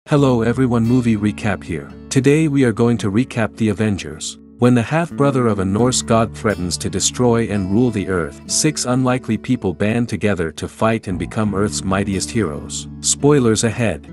Hello everyone, movie recap here. Today we are going to recap the Avengers. When the half-brother of a Norse god threatens to destroy and rule the Earth, 6 unlikely people band together to fight and become Earth's mightiest heroes. Spoilers ahead.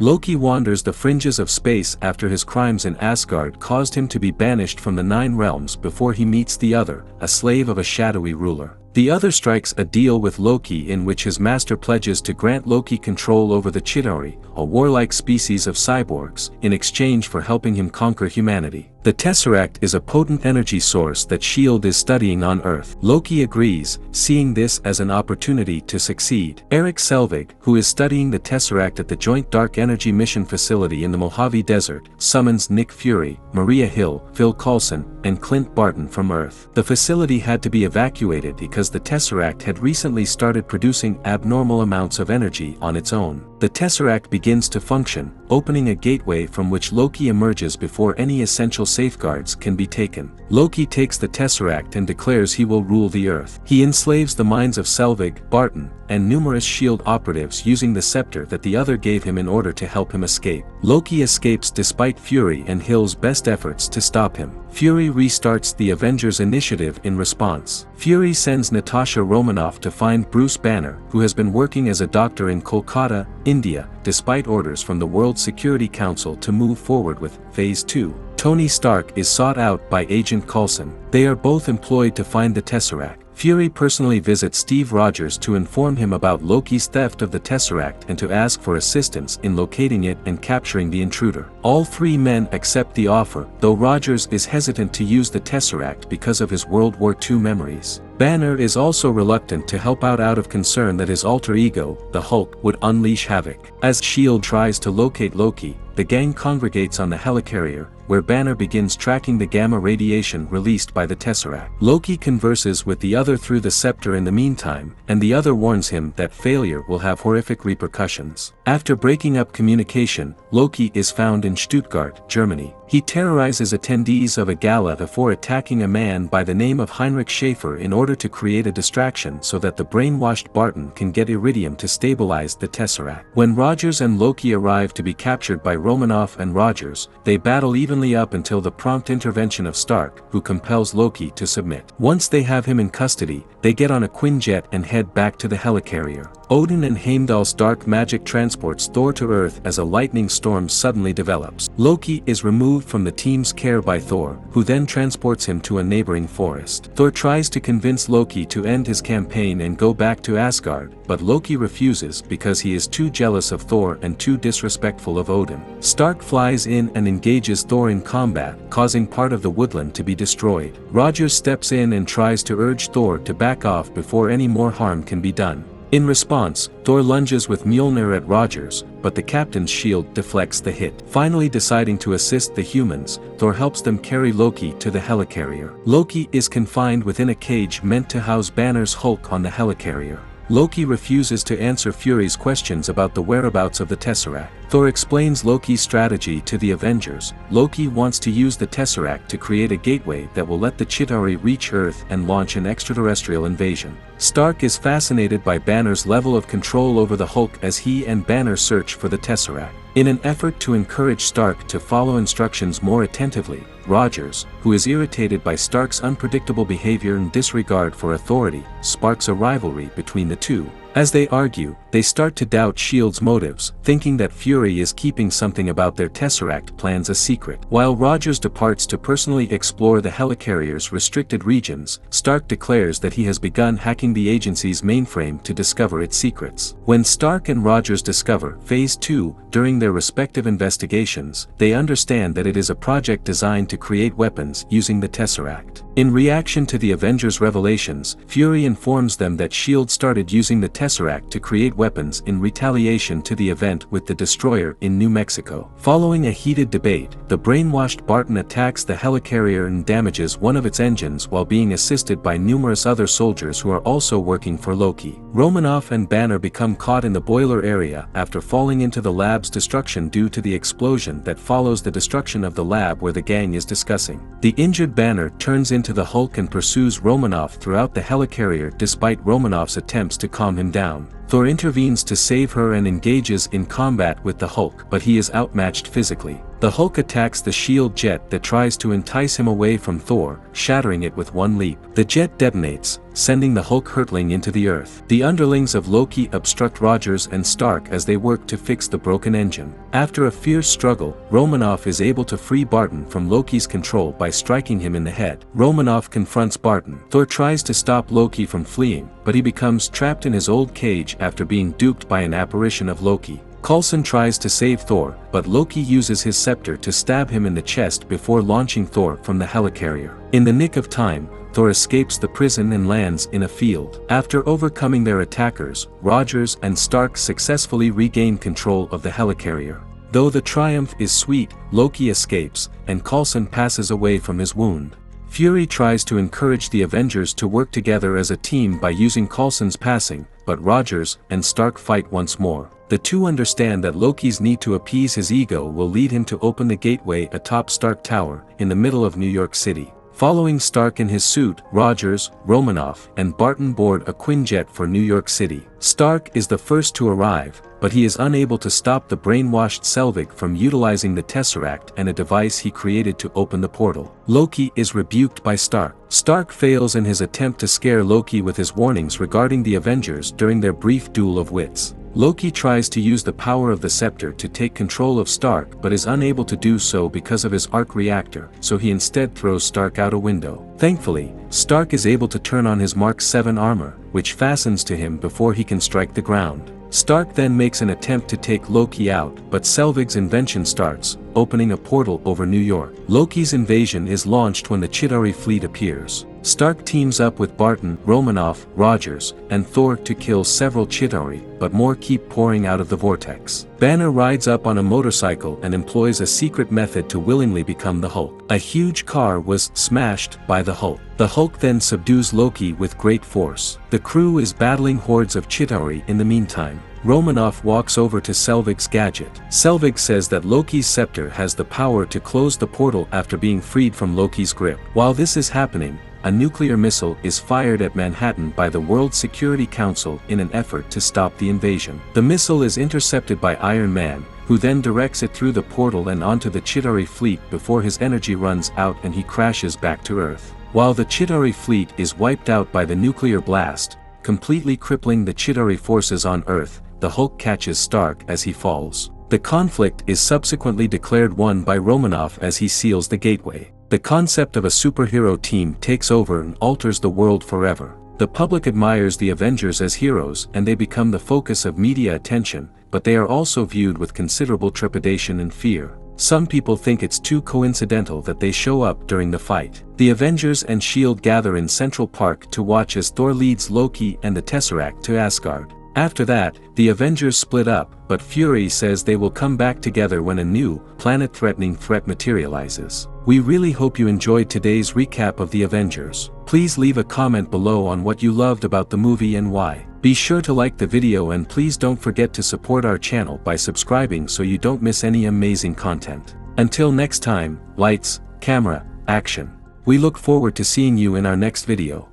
Loki wanders the fringes of space after his crimes in Asgard caused him to be banished from the 9 realms before he meets the other, a slave of a shadowy ruler. The other strikes a deal with Loki in which his master pledges to grant Loki control over the Chitauri, a warlike species of cyborgs, in exchange for helping him conquer humanity. The Tesseract is a potent energy source that S.H.I.E.L.D. is studying on Earth. Loki agrees, seeing this as an opportunity to succeed. Erik Selvig, who is studying the Tesseract at the Joint Dark Energy Mission Facility in the Mojave Desert, summons Nick Fury, Maria Hill, Phil Coulson, and Clint Barton from Earth. The facility had to be evacuated because the Tesseract had recently started producing abnormal amounts of energy on its own. The Tesseract begins to function, opening a gateway from which Loki emerges before any essential safeguards can be taken. Loki takes the Tesseract and declares he will rule the Earth. He enslaves the minds of Selvig, Barton, and numerous S.H.I.E.L.D. operatives using the scepter that the other gave him in order to help him escape. Loki escapes despite Fury and Hill's best efforts to stop him. Fury restarts the Avengers initiative in response. Fury sends Natasha Romanoff to find Bruce Banner, who has been working as a doctor in Kolkata, India, despite orders from the World Security Council to move forward with Phase 2. Tony Stark is sought out by Agent Coulson. They are both employed to find the Tesseract. Fury personally visits Steve Rogers to inform him about Loki's theft of the Tesseract and to ask for assistance in locating it and capturing the intruder. All 3 men accept the offer, though Rogers is hesitant to use the Tesseract because of his World War II memories. Banner is also reluctant to help out of concern that his alter ego, the Hulk, would unleash havoc. As S.H.I.E.L.D. tries to locate Loki, the gang congregates on the helicarrier, where Banner begins tracking the gamma radiation released by the Tesseract. Loki converses with the other through the scepter in the meantime, and the other warns him that failure will have horrific repercussions. After breaking up communication, Loki is found in Stuttgart, Germany. He terrorizes attendees of a gala before attacking a man by the name of Heinrich Schaefer in order to create a distraction so that the brainwashed Barton can get iridium to stabilize the Tesseract. When Rogers and Loki arrive to be captured by Romanoff and Rogers, they battle evenly up until the prompt intervention of Stark, who compels Loki to submit. Once they have him in custody, they get on a Quinjet and head back to the helicarrier. Odin and Heimdall's dark magic transports Thor to Earth as a lightning storm suddenly develops. Loki is removed from the team's care by Thor, who then transports him to a neighboring forest. Thor tries to convince Loki to end his campaign and go back to Asgard, but Loki refuses because he is too jealous of Thor and too disrespectful of Odin. Stark flies in and engages Thor in combat, causing part of the woodland to be destroyed. Rogers steps in and tries to urge Thor to back off before any more harm can be done. In response, Thor lunges with Mjolnir at Rogers, but the captain's shield deflects the hit. Finally deciding to assist the humans, Thor helps them carry Loki to the helicarrier. Loki is confined within a cage meant to house Banner's Hulk on the helicarrier. Loki refuses to answer Fury's questions about the whereabouts of the Tesseract. Thor explains Loki's strategy to the Avengers. Loki wants to use the Tesseract to create a gateway that will let the Chitauri reach Earth and launch an extraterrestrial invasion. Stark is fascinated by Banner's level of control over the Hulk as he and Banner search for the Tesseract. In an effort to encourage Stark to follow instructions more attentively, Rogers, who is irritated by Stark's unpredictable behavior and disregard for authority, sparks a rivalry between the two. As they argue, they start to doubt S.H.I.E.L.D.'s motives, thinking that Fury is keeping something about their Tesseract plans a secret. While Rogers departs to personally explore the helicarrier's restricted regions, Stark declares that he has begun hacking the agency's mainframe to discover its secrets. When Stark and Rogers discover Phase 2, during their respective investigations, they understand that it is a project designed to create weapons using the Tesseract. In reaction to the Avengers' revelations, Fury informs them that S.H.I.E.L.D. started using the Tesseract to create weapons in retaliation to the event with the destroyer in New Mexico. Following a heated debate, the brainwashed Barton attacks the helicarrier and damages one of its engines while being assisted by numerous other soldiers who are also working for Loki. Romanoff and Banner become caught in the boiler area after falling into the lab's destruction due to the explosion that follows the destruction of the lab where the gang is discussing. The injured Banner turns into the Hulk and pursues Romanoff throughout the helicarrier despite Romanoff's attempts to calm him down. Thor intervenes to save her and engages in combat with the Hulk, but he is outmatched physically. The Hulk attacks the shield jet that tries to entice him away from Thor, shattering it with one leap. The jet detonates, sending the Hulk hurtling into the earth. The underlings of Loki obstruct Rogers and Stark as they work to fix the broken engine. After a fierce struggle, Romanoff is able to free Barton from Loki's control by striking him in the head. Romanoff confronts Barton. Thor tries to stop Loki from fleeing, but he becomes trapped in his old cage after being duped by an apparition of Loki. Coulson tries to save Thor, but Loki uses his scepter to stab him in the chest before launching Thor from the helicarrier. In the nick of time, Thor escapes the prison and lands in a field. After overcoming their attackers, Rogers and Stark successfully regain control of the helicarrier. Though the triumph is sweet, Loki escapes, and Coulson passes away from his wound. Fury tries to encourage the Avengers to work together as a team by using Coulson's passing, but Rogers and Stark fight once more. The two understand that Loki's need to appease his ego will lead him to open the gateway atop Stark Tower, in the middle of New York City. Following Stark in his suit, Rogers, Romanoff, and Barton board a Quinjet for New York City. Stark is the first to arrive, but he is unable to stop the brainwashed Selvig from utilizing the Tesseract and a device he created to open the portal. Loki is rebuked by Stark. Stark fails in his attempt to scare Loki with his warnings regarding the Avengers during their brief duel of wits. Loki tries to use the power of the scepter to take control of Stark but is unable to do so because of his arc reactor, so he instead throws Stark out a window. Thankfully, Stark is able to turn on his Mark 7 armor, which fastens to him before he can strike the ground. Stark then makes an attempt to take Loki out, but Selvig's invention starts, opening a portal over New York. Loki's invasion is launched when the Chitauri fleet appears. Stark teams up with Barton, Romanoff, Rogers, and Thor to kill several Chitauri, but more keep pouring out of the vortex. Banner rides up on a motorcycle and employs a secret method to willingly become the Hulk. A huge car was smashed by the Hulk. The Hulk then subdues Loki with great force. The crew is battling hordes of Chitauri in the meantime. Romanoff walks over to Selvig's gadget. Selvig says that Loki's scepter has the power to close the portal after being freed from Loki's grip. While this is happening, a nuclear missile is fired at Manhattan by the World Security Council in an effort to stop the invasion. The missile is intercepted by Iron Man, who then directs it through the portal and onto the Chitauri fleet before his energy runs out and he crashes back to Earth. While the Chitauri fleet is wiped out by the nuclear blast, completely crippling the Chitauri forces on Earth, the Hulk catches Stark as he falls. The conflict is subsequently declared won by Romanoff as he seals the gateway. The concept of a superhero team takes over and alters the world forever. The public admires the Avengers as heroes and they become the focus of media attention, but they are also viewed with considerable trepidation and fear. Some people think it's too coincidental that they show up during the fight. The Avengers and S.H.I.E.L.D. gather in Central Park to watch as Thor leads Loki and the Tesseract to Asgard. After that, the Avengers split up, but Fury says they will come back together when a new, planet-threatening threat materializes. We really hope you enjoyed today's recap of the Avengers. Please leave a comment below on what you loved about the movie and why. Be sure to like the video and please don't forget to support our channel by subscribing so you don't miss any amazing content. Until next time, lights, camera, action. We look forward to seeing you in our next video.